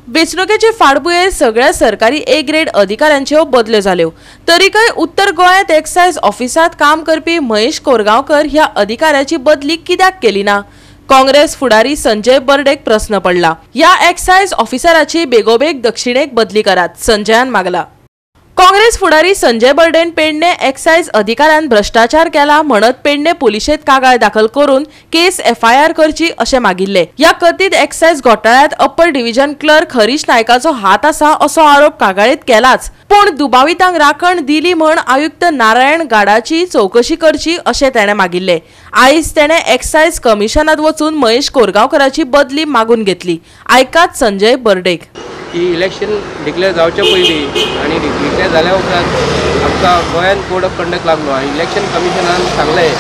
वेंचणुकेचे फाटभुंयेर सगळ्या सरकारी ए ग्रेड अधिकाऱ्यांच्यो बदल्यो जाल्यो तरीकय उत्तर गोंयांत एक्सायज ऑफिसांत काम करपी महेश कोरगांवकर ह्या अधिकाऱ्याची बदली कित्याक केली ना? काँग्रेस फुडारी संजय बर्डेक प्रश्न पडला। ह्या एक्सायज ऑफिसराची बेगोबेग दक्षिणेक बदली करात, संजयान मागला। काँग्रेस फुडारी संजय बर्डेन पेडणे एक्सायज अधिकाऱ्यान भ्रष्टाचार केला म्हणत पेडणे पुलिशेंत कागाळ दाखल करून केस FIR करची अशें मागिल्ले। ह्या कथीत एक्सायज घोटाळ्यांत अप्पर डिव्हिजन क्लर्क हरीश नायकाचो हात आसा असो आरोप कागाळीत केलाच, पण दुबावितांक राखण दिली म्हण आयुक्त नारायण गाडाची चौकशी करची अशें ताणें मागिल्ले। आयज ताणें एक्सायज कमिशनांत वचून महेश कोरगांवकराची बदली मागून घेतली। आयकात संजय बर्डेक। की इलेक्शन डिक्लेअर जावचे पयलीं आनी डिक्लेअर जाल्या उपरांत आमकां गोंयान कोड ऑफ कंडक्ट लागलो आनी इलेक्शन कमिशनान सांगलें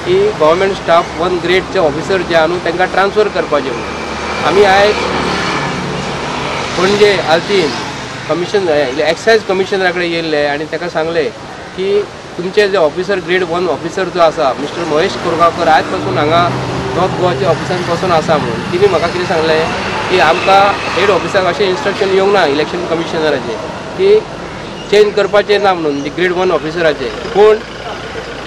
की गव्हर्मेंट स्टाफ 1 ग्रेडचे ऑफिसर जे आहा न्हू तांकां ट्रान्सफर करपाचें म्हणून आमी आयज पणजे आल्तीन कमिशन एक्सायज कमिशनरा कडेन येयल्ले आनी ताका सांगलें की तुमचे जे ऑफिसर ग्रेड 1 ऑफिसर जो आसा मिस्टर महेश कोरगांवकर आयज पासून हांगा नॉर्थ गोवाच्या ऑफिसान पासून आसा म्हणून तिणी म्हाका कितें सांगलें की आमकां हेड ऑफिसाक अशें इन्स्ट्रक्शन येवंक ना इलेक्शन कमिशनराचे की चेंज करपाचें ना म्हणून ग्रेड 1 ऑफिसराचे। पूण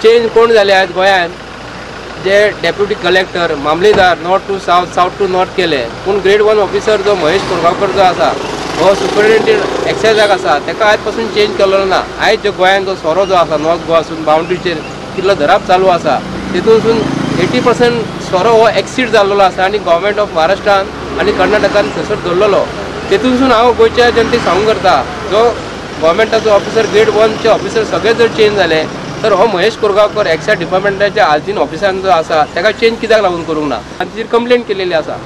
चेंज कोण जाले आयज गोंयांत जे डेप्युटी कलेक्टर मामलेदार north to south south to north केले, पूण ग्रेड 1 ऑफिसर जो महेश कोरगांवकर जो आसा हो सुपरिटेंडेंट एक्सायजाक आसा ताका आयज पासून चेंज केल्लो ना। आयज जो गोंयांत जो सोरो जो आसा नॉर्थ गोवासून बाउंड्रीचेर कितलो धराप चालू आसा तेतूनसून 80% सोरो हो एक्सीड जाल्लो आसा आनी गव्हर्मेंट ऑफ महाराष्ट्रान आनी कर्नाटकान थंयसर दवरलेलो। तेतूनसून हांव गोंयच्या जनतेक सांगूंक करता जो गव्हर्मेंटाचो ऑफिसर ग्रेड 1चे ऑफिसर सगळे जर चेंज जाले तर हो महेश कोरगांवकर एक्सायज डिपार्टमेंटाच्या आल्तीन ऑफिसान जो आसा ताका चेंज कित्याक लागून करूंक ना आनी ताचेर कंप्लेंट केलेली आसा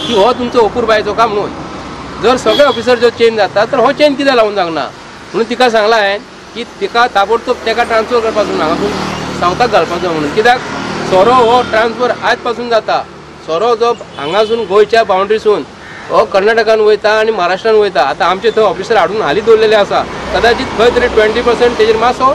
की हो तुमचो अपूर बायचो काम म्हणून जर सगळे ऑफिसर जर चेंज जाता तर हो चेंज कित्याक लागून जावना म्हणून तिका सांगला हांवें की तिका ताबडतोब ताका ट्रान्सफर करपाचो हांगासून सावथाक घालपाचो म्हणून। कित्याक सोरो हो ट्रान्सफर आयज पासून जाता। सोरो जो हांगासून गोंयच्या बाउंड्रीसून हो कर्नाटकान वयता आनी महाराष्ट्रान वयता। आतां आमचे थंय ऑफिसर हाडून हालीं दवरलेले आसा, कदाचित खंय तरी 20% तेजेर मातसो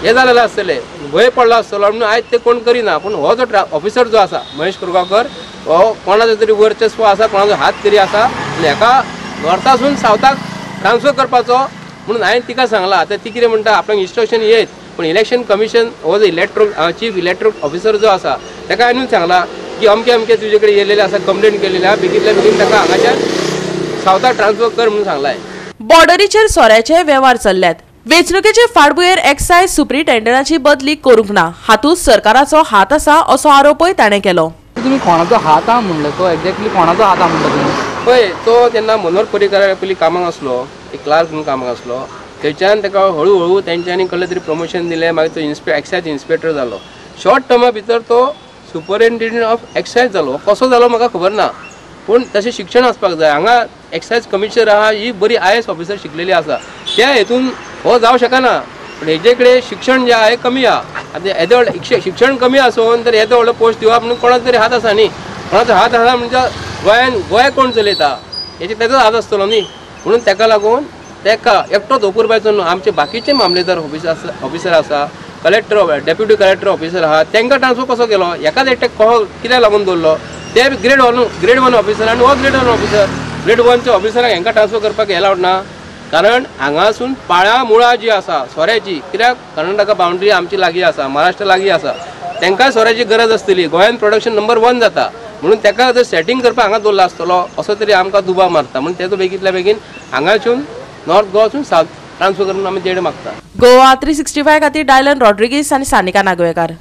हे जालेले आसतले, भंय पडलो आसतलो म्हणून आयज ते कोण करिना। पूण हो जो ऑफिसर जो आसा महेश कोरगांवकर हो कोणाचो तरी वर्चस्व आसा, कोणाचो हात तरी आसा आनी हाका नॉर्थासून सावथाक ट्रान्सफर करपाचो म्हणून हांवें तिका सांगलां। आतां ती कितें म्हणटा आपणाक इन्स्ट्रक्शन येत, पण इलेक्शन कमिशन हो जो चीफ इलेक्ट्रोल ऑफिसर जो आसा ताका हांवें सांगलां की अमके अमके तुजे कडेन येयलेले आसा, कंप्लेंट केलेली आहा, बेगींतल्या बेगीन ताका हांगाच्या सावथाक ट्रान्सफर कर म्हणून सांगलां। बॉर्डरीचेर सोऱ्याचे वेव्हार चल्ल्यात। वेंचणुकेचे फाटभुंयेर एक्सायज सुप्रिटेंडंटाची बदली करूंक ना, हातूंत सरकाराचो हात आसा असो आरोपय ताणें केलो। तुम्ही कोणाचो हात आहा म्हणलो तो एक्झॅक्टली कोणाचो हात आहा म्हणटा तुम्ही? पळय तो तेन्ना मनोहर पर्रीकारा पयलीं कामाक आसलो, एक क्लार्क म्हणून कामाक आसलो, थंयच्यान ताका हळू हळू तेंच्यांनी कसलें तरी प्रमोशन दिलें, मागीर तो एक्सायज इन्स्पेक्टर जालो। शॉर्ट टर्मा भितर तो सुपरिटेंडंट ऑफ एक्सायज जालो। कसो जालो म्हाका खबर ना, पूण तशें शिक्षण आसपाक जाय। हांगा एक्सायज कमिशनर आहा ही बरी IAS ऑफिसर शिकलेली आसा, त्या हेतून हो जावं शकना। पण हेजे कडेन शिक्षण जे आहे कमी आहा। आतां येदो व्हडलें शिक्षण कमी आसून तर येदो व्हडलो पोस्ट दिवप म्हणून कोणाचो तरी हात आसा न्ही। कोणाचो हात आसा म्हणजे गोंय कोण चलयता हेजे तेजोच हात आसतलो न्ही, म्हणून ताका लागून ताका एकटोच अपूर्बायचो न्हू, आमचे बाकीचे मामलेदार ऑफिसर आसा, कलेक्टर डेप्युटी कलेक्टर ऑफिसर आहा, तांकां ट्रान्सफर कसो केलो? एकाच एकट्याक कहो कित्याक लागून दवरलो? ते ग्रेड 1 ऑफिसर आनी हो ग्रेड 1 ऑफिसर ग्रेड 1च्या ऑफिसराक हांकां ट्रान्सफर करपाक हे आवडना। कारण हांगासून पाळ्या मुळा जी आसा सोऱ्याची, कित्याक कर्नाटका बाउंड्री आमची लागीं आसा, महाराष्ट्र लागीं आसा, तांकां सोऱ्याची गरज आसतली। गोंयांत प्रोडक्शन नंबर 1 जाता म्हणून ताका जर सेटींग करपाक हांगा दवरलो आसतलो असो तरी आमकां दुबाव मारता, म्हणून तेजो बेगींतल्या बेगीन हांगासून नॉर्थ गोवासून सावथ ट्रान्सफर करून आमी तेडे मागता। गोवा 365 खातीर डायलन रॉड्रिगीस आनी सानिका नागवेकर।